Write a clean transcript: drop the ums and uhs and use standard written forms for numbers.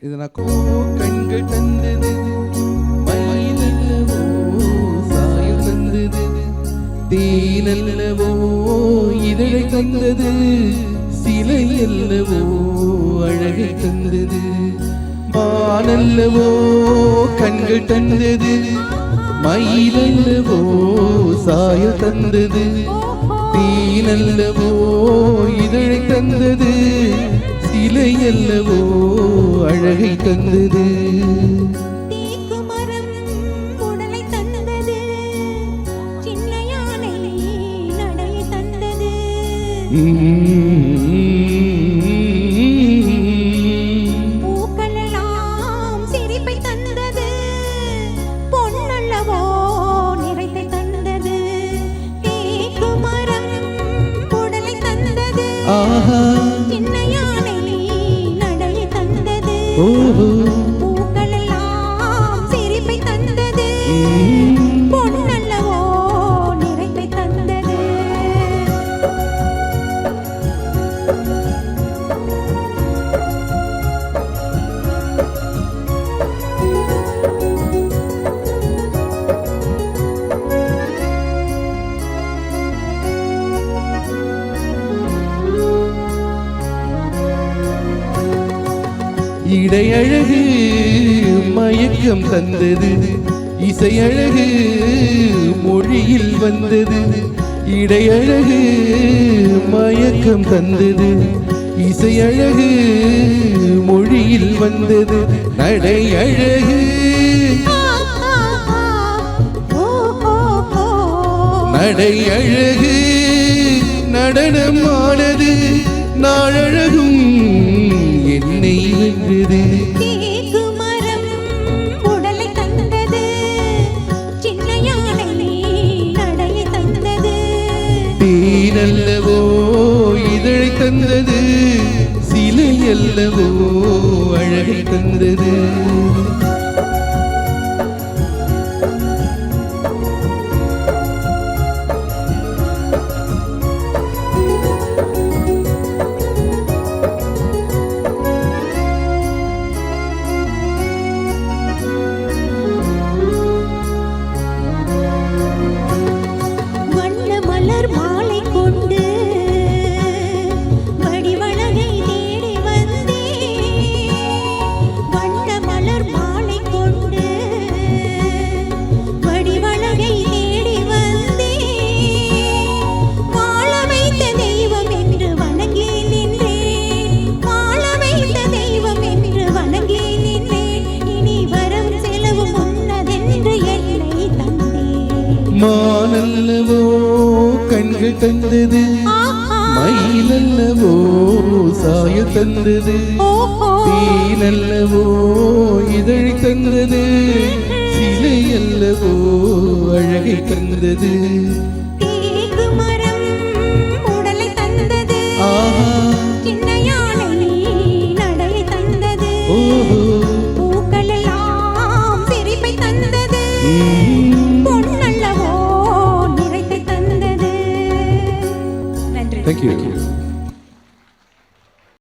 இதனக்கோ கண்கள் தந்தது மயிலல்லவோ சாயம் தந்தது தேனல்லவோ இதழை தந்தது சிலை அல்லவோ அழகை தந்தது மானல்லவோ கண்கள் தந்தது மயிலல்லவோ சாயம் தந்தது தேனல்லவோ இதழை தந்தது சிலை அல்லவோ அழகை தந்தது பூக்களெல்லாம் சிரிப்பை தந்தது பொன்னல்லவோ நிறைத்தை தந்தது தேக்கு மரம் உடலை தந்தது சின்ன யானை நடையை தந்தது பூக்களெல்லாம் சிரிப்பை தந்தது பொன்னல்லவோ நிறைத்தை தந்தது இடையழகு மயக்கம் தந்தது இசையழகு மொழியில் வந்தது இடையழகு மயக்கம் தந்தது இசையழகு மொழியில் வந்தது நடையழகு நடையழகு நடனமானது நாழழகும் என்னை வென்றது தேக்கு மரம் உடலை தந்தது சின்ன யானை நடையை தந்தது தேனல்லவோ இதழை தந்தது சிலை அல்லவோ அழகை தந்தது மானல்லவோ கண்கள் தந்தது மயிலல்லவோ சாய தந்தது தேனல்லவோ இதழை தந்தது சிலை அல்லவோ அழகை தந்தது